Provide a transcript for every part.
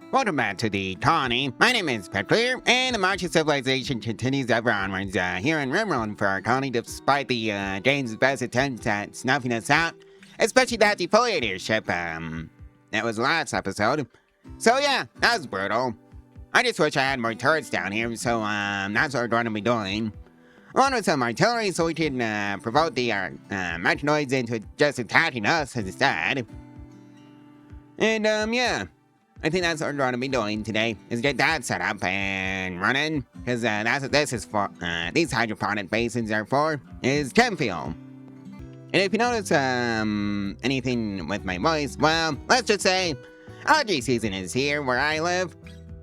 Welcome back to the colony. My name is Pravculear, and the march of civilization continues ever onwards here in Rimworld for our colony, despite the Dane's best attempts at snuffing us out, especially that defoliator ship, that was last episode. So yeah, that was brutal. I just wish I had more turrets down here, so that's what we're going to be doing. Along with some artillery so we can provoke the mechanoids into just attacking us instead. And yeah. I think that's what we're going to be doing today, is get that set up and running, because that's what this is for, these hydroponic basins are for, is Temp. And if you notice anything with my voice, well, let's just say, allergy season is here where I live,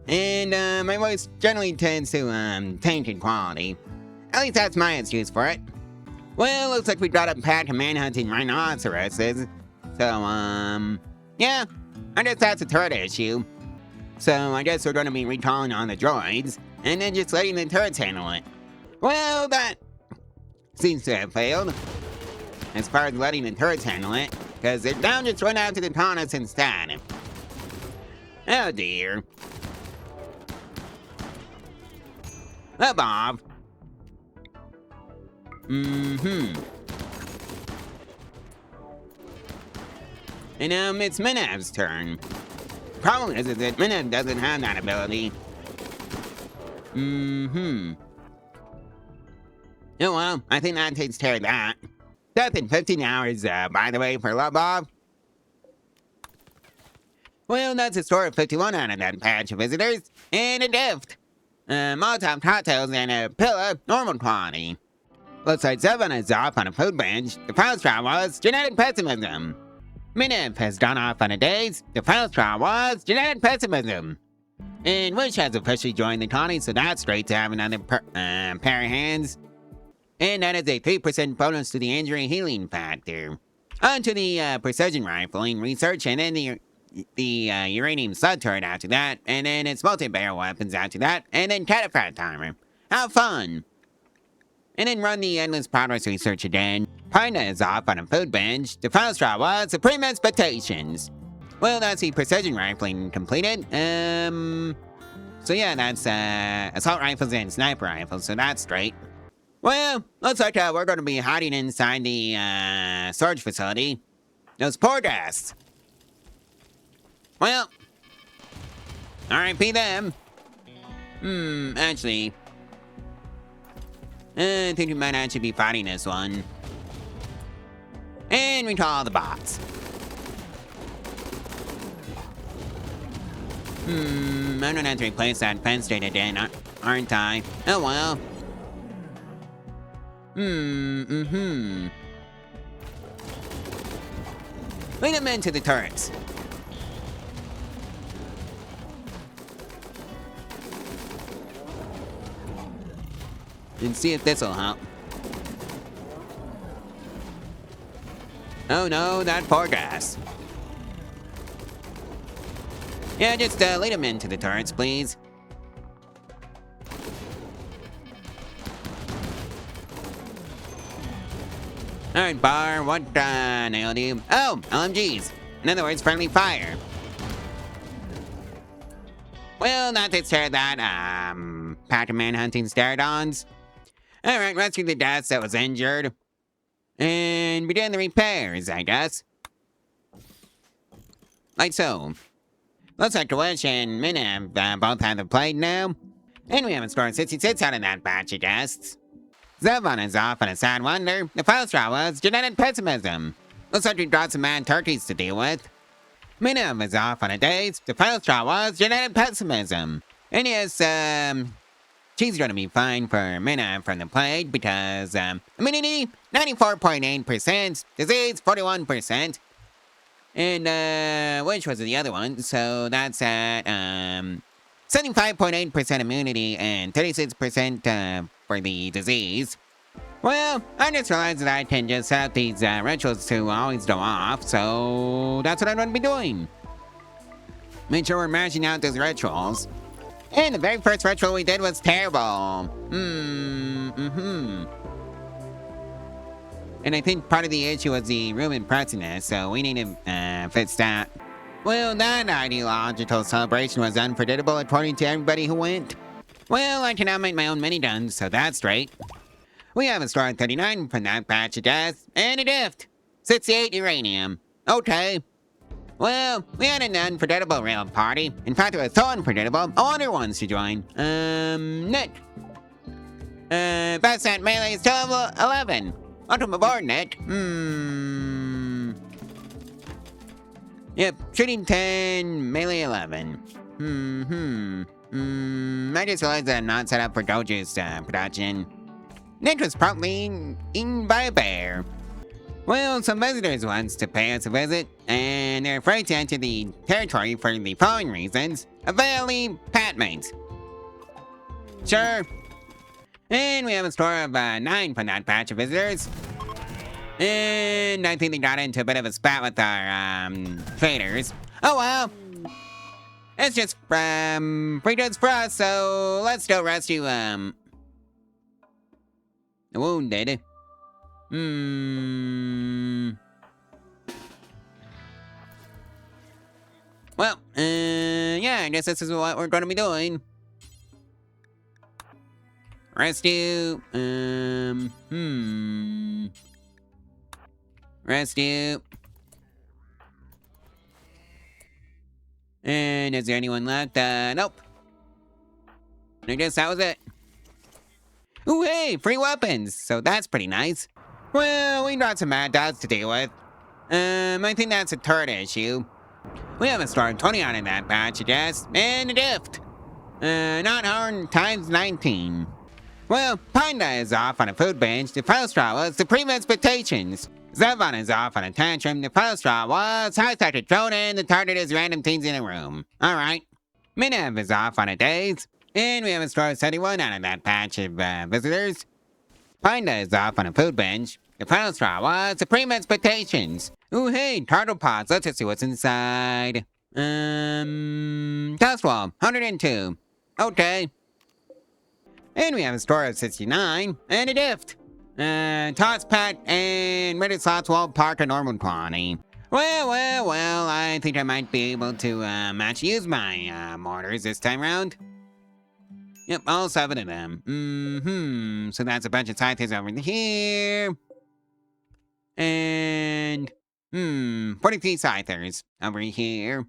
and my voice generally tends to taint in quality. At least that's my excuse for it. Well, looks like we got up pack of manhunting rhinoceroses, so yeah. I guess that's a turret issue. So I guess we're going to be recalling on the droids, and then just letting the turrets handle it. Well, that seems to have failed, as far as letting the turrets handle it, because they're down just run out to the Taunus instead. Oh dear. Up off. And it's Minev's turn. Problem is that Minev doesn't have that ability. Oh well, I think that takes care of that. Death in 15 hours, by the way, for Lubov. Well, that's a score of 51 out of that patch of visitors. And a gift. Molotov cocktails and a pillow, normal quality. Looks like Zevon is off on a food bench. The final straw was genetic pessimism. Minev has gone off on a daze. The final straw was genetic pessimism. And Wish has officially joined the colony, so that's great to have another pair of hands. And that is a 3% bonus to the injury healing factor. On to the precision rifling research, and then the uranium slug turret after that, and then its multi-barrel weapons after that, and then cataphract timer. How fun! And then run the endless progress research again. Pinda is off on a food bench. The final straw was supreme expectations. Well, that's the precision rifling completed. So yeah, that's assault rifles and sniper rifles, so that's great. Well, looks like we're going to be hiding inside the storage facility. Those poor guests. Well, R.I.P. them. Actually, I think we might actually be fighting this one. And we call the bots. I'm gonna have to replace that fence data again, aren't I? Oh well. Lead them into the turrets. And see if this'll help. Oh no, that poor gas. Yeah, just lead him into the turrets, please. Alright, Bar, what nailed you? Oh, LMGs. In other words, friendly fire. Well, that takes care of that, pack of manhunting Steradons. Alright, rescue the death that was injured. And begin the repairs, I guess. Like so. Looks like Wish and Minev both have the plate now. And we haven't scored 66 out of that batch of guests. Zevon is off on a sad wonder. The final straw was genetic pessimism. Looks like we've got some mad turkeys to deal with. Minev is off on a daze. The final straw was genetic pessimism. And yes, she's gonna be fine for Minev from the plague because, immunity, 94.8%, disease, 41%. And, which was the other one, so that's at, 75.8% immunity and 36% for the disease. Well, I just realized that I can just set up these rituals to always go off, so that's what I'm going to be doing. Make sure we're mashing out those rituals. And the very first ritual we did was terrible. And I think part of the issue was the room in Preston, so we need to fix that. Well, that ideological celebration was unpredictable according to everybody who went. Well, I can now make my own mini-guns, so that's straight. We have a star at 39 from that batch of gas, and a gift. 68 uranium. Okay. Well, we had an unforgettable rail party. In fact, it was so unforgettable, Honor wants to join. Nick. Best at melee is still level 11. Welcome aboard, Nick. Yep, shooting 10, melee 11. I just realized that I'm not set up for Doge's production. Nick was promptly eaten by a bear. Well, some visitors wants to pay us a visit, and they're afraid to enter the territory for the following reasons. Available patmates. Sure. And we have a score of 9 from that batch of visitors. And I think they got into a bit of a spat with our traders. Oh well. It's just free goods for us, so let's still rescue the wounded. Well, yeah, I guess this is what we're gonna be doing. Rescue, rescue. And is there anyone left? Nope. I guess that was it. Ooh, hey, free weapons. So that's pretty nice. Well, we got some mad dogs to deal with. I think that's a turret issue. We have a star 20 on in that batch, I guess, and a gift. Not harm times 19. Well, Panda is off on a food bench. The Philostra was supreme expectations. Zevon is off on a tantrum. The Philostra was high-started thrown in. The target is random things in a room. Alright. Minev is off on a daze. And we have a star 71 out of that batch of visitors. Panda is off on a food bench. The Philostra was supreme expectations. Ooh, hey, turtle pods. Let's just see what's inside. Dust wall, 102. Okay. And we have a store of 69, and a gift. Tots Pet and Reddit Slots Wall Park a normal quantity. Well, I think I might be able to, actually use my, mortars this time around. Yep, all 7 of them. So that's a bunch of scythes over here. And, 43 scythers over here.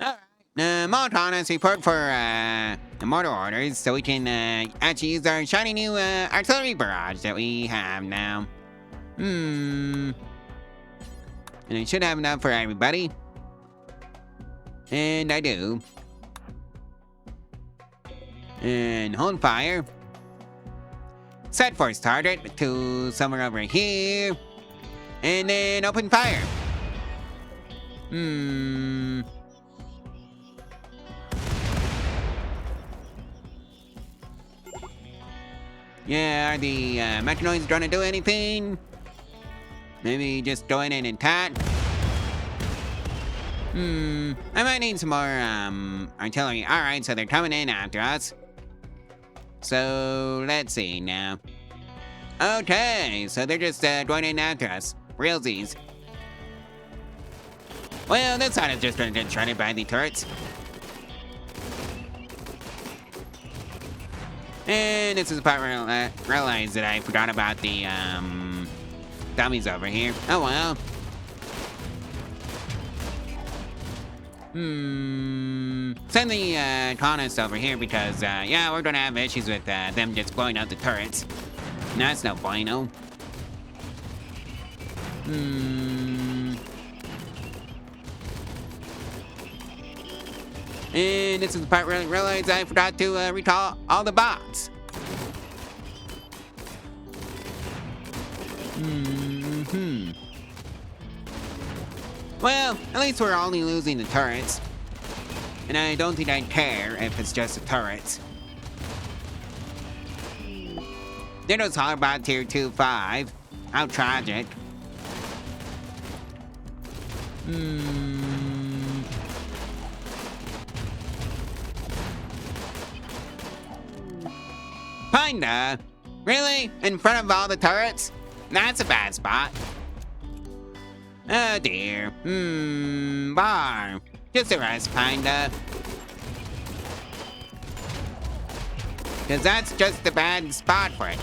Alright. Montanas report for, the mortar orders, so we can, actually use our shiny new, artillery barrage that we have now. And I should have enough for everybody. And I do. And hold fire. Set force target to somewhere over here. And then open fire. Yeah, are the mechanoids trying to do anything? Maybe just go in and attack? I might need some more artillery. Alright, so they're coming in after us. So, let's see now. Okay, so they're just going in after us. Realsies. Well, this side is just gonna get shredded by the turrets. And this is the part where I realized that I forgot about the dummies over here. Oh well. Send the colonists over here because, yeah, we're gonna have issues with them just blowing out the turrets. That's no bueno. And this is the part where I realized I forgot to recall all the bots. Well, at least we're only losing the turrets. And I don't think I'd care if it's just the turrets. There goes Hollarbot tier 2-5. How tragic. Kinda. Really? In front of all the turrets? That's a bad spot. Oh dear. Bar. Just a rest, kinda. Cause that's just a bad spot for it.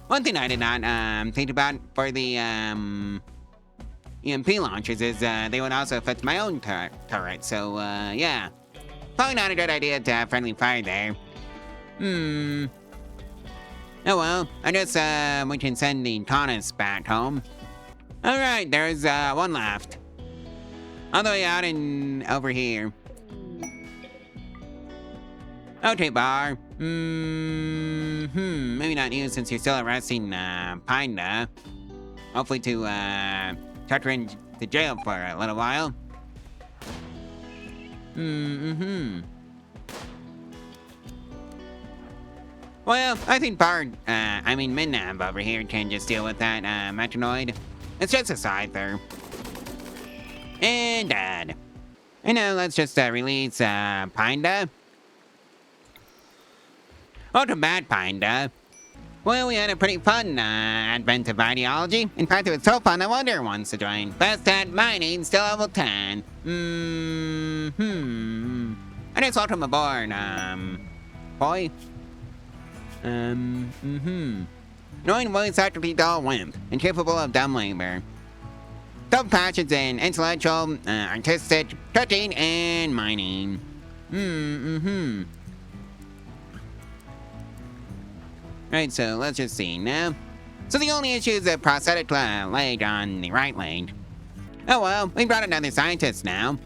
One thing I did not think about for the EMP launchers is they would also affect my own turret. So yeah, probably not a good idea to have friendly fire there. Oh well, I guess we can send the Taunus back home. All right, there's one left. All the way out and over here. Okay, Bar. Maybe not you since you're still arresting Pinda. Hopefully to tuck her into jail for a little while. Well, I think Midnab over here can just deal with that Metronoid. It's just a scyther. And dead. And now let's just release Pinda. Welcome back, Pinda. Well, we had a pretty fun advent of ideology. In fact, it was so fun, I wonder who wants to join. Best at mining, still level 10. I just welcome aboard, boy. Knowing voice actor be dull wimp, and capable of dumb labor. Dumb passions in intellectual, artistic, cooking, and mining. Right, so let's just see now. So the only issue is a prosthetic leg on the right leg. Oh well, we brought another scientist now.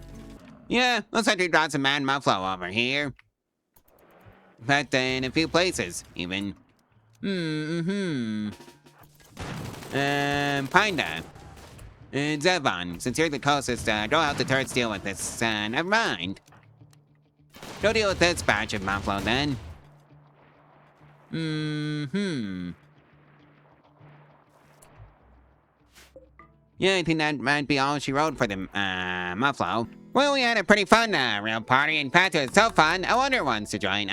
Yeah, looks like we brought some Mad Muffalo over here. In fact, in a few places, even. Pinda. And Zevon, since you're the closest, go help the turrets deal with this. Never mind. Go deal with this batch of Muffalo then. Yeah, I think that might be all she wrote for the Muffalo. Well, we had a pretty fun real party. In fact, it was so fun. I wonder who wants to join.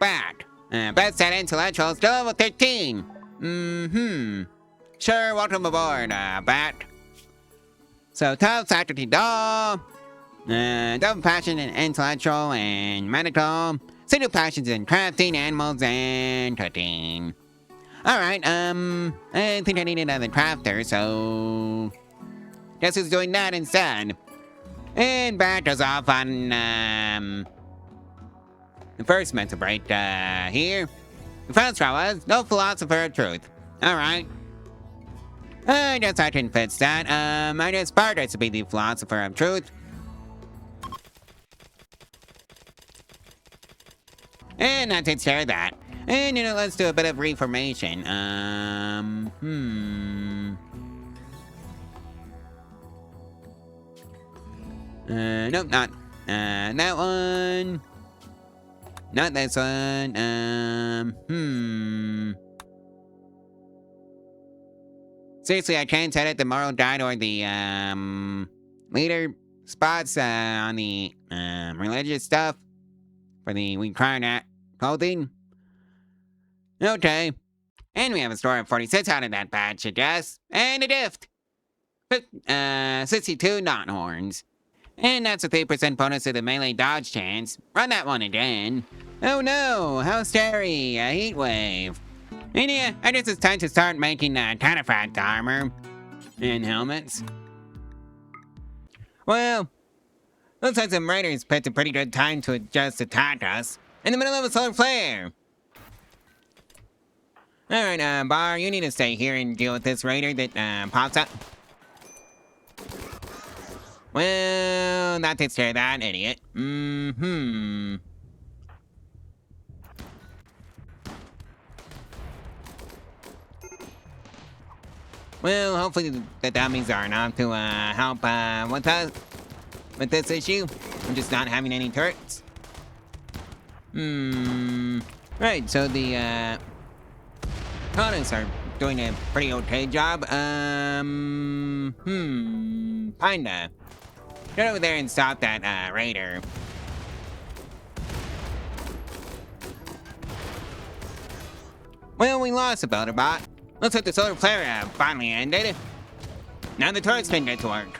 Back. Best at intellectual, still level 13. Sure, welcome aboard, Bat. So, tough, faculty doll. Double passion in intellectual and medical. Single passions in crafting, animals, and cooking. Alright, I think I need another crafter, so... guess who's doing that instead? And Bat goes off on, the first mental break, here. The first one was no philosopher of truth. Alright. I guess I can fix that. I guess Spartus to be the philosopher of truth. And that takes care of that. And, let's do a bit of reformation. Nope, not that one. Not this one. Seriously, I can't edit the moral guide or the, leader spots, on the, religious stuff for the Incarnate clothing. Okay. And we have a score of 46 out of that batch, I guess. And a gift. 62 knot horns. And that's a 3% bonus to the melee dodge chance. Run that one again. Oh no, how scary, a heat wave. And yeah, I guess it's time to start making cataphract armor. And helmets. Well, looks like some raiders picked a pretty good time to just attack us. In the middle of a solar flare. Alright, Bar, you need to stay here and deal with this raider that pops up. Well, that takes care of that, idiot. Well, hopefully the dummies are enough to help with this issue. I'm just not having any turrets. Right, so the Taunus are doing a pretty okay job. Kinda. Get over there and stop that raider. Well, we lost a builder bot. Looks like the solar flare finally ended. Now the turrets can get to work.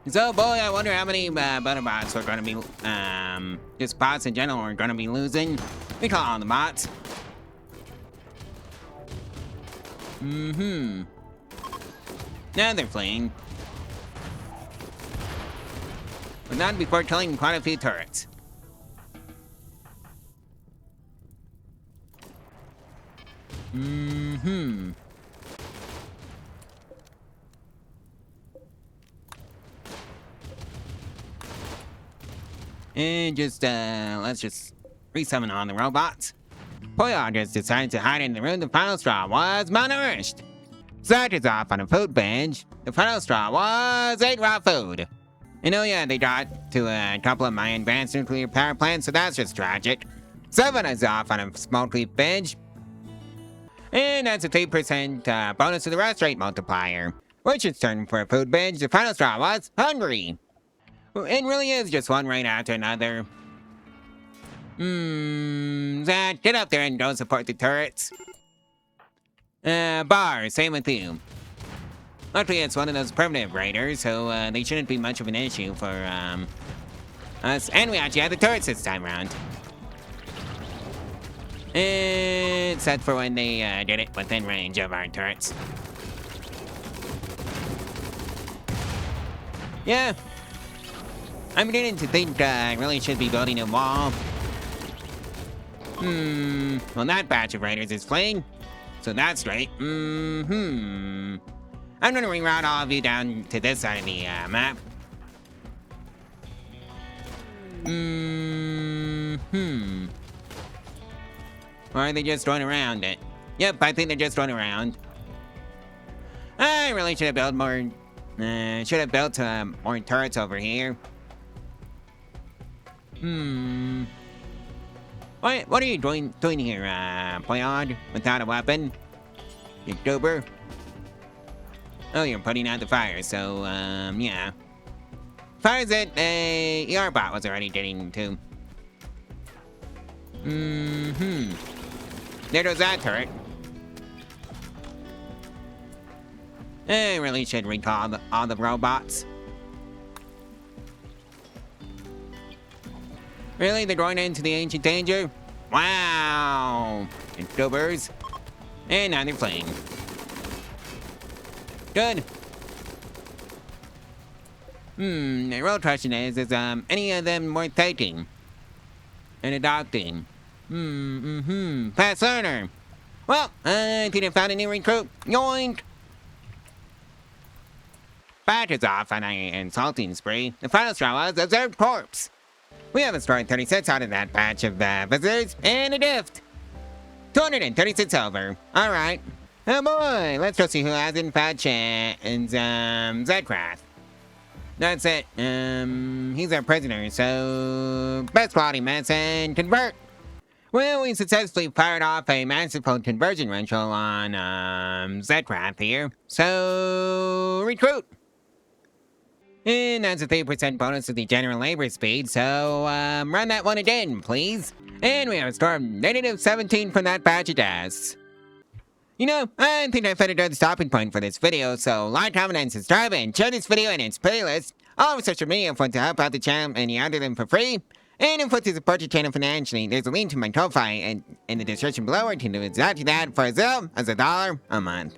So, boy, I wonder how many builder bots we're gonna be, just bots in general are gonna be losing. We call all the bots. Now they're fleeing. But not before killing quite a few turrets. And just, let's just resummon on the robots. Poyar just decided to hide in the room the final straw was malnourished. Zach is off on a food binge. The final straw was 8 raw food. And oh yeah, they got to a couple of my advanced nuclear power plants, so that's just tragic. 7 is off on a smoked leaf binge. And that's a 3% bonus to the rest rate multiplier. Which is turn for a food binge. The final straw was hungry. It really is just one right after another. Zach, get up there and go support the turrets. Bar, same with you. Luckily, it's one of those primitive raiders, so they shouldn't be much of an issue for us. And we actually had the turrets this time around. Except for when they did it within range of our turrets. Yeah. I'm beginning to think I really should be building a wall. Well, that batch of raiders is fleeing, so that's great. I'm gonna reroute all of you down to this side of the map. Or are they just going around it? Yep, I think they're just going around. I really should have built more. Should have built more turrets over here. What are you doing here, Poyard? Without a weapon? You goober? Oh, you're putting out the fire, so, yeah. Fires that, ER bot was already getting to. There goes that turret. I really should recall all the robots. Really? They're going into the ancient danger? Wow! Goobers. And now they're fleeing. Good. The real question is any of them worth taking? And adopting? Fast learner. Well, I think I found a new recruit. Yoink! Batch is off on an insulting spree. The final straw was observed corpse. We have a story 36 out of that batch of visitors, and a gift. 236 over. Alright. Oh boy, let's go see who has in fact and Zedcraft. That's it. He's our prisoner, so best quality medicine, convert. Well, we successfully fired off a massive code conversion ritual on Zedcraft here. So recruit. And that's a 3% bonus to the general labor speed, so run that one again, please. And we have a score of -17 from that batch of tasks. You know, I think I found a good stopping point for this video, so like, comment, and subscribe, and share this video and its playlist. All of social media info to help out the channel and you order them for free. And info to support the channel financially. There's a link to my Ko-Fi in the description below, where you can do exactly that for as little as $1 a month.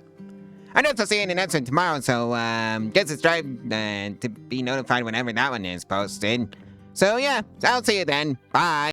I'd also see you in the next one tomorrow, so get subscribed to be notified whenever that one is posted. So yeah, I'll see you then. Bye.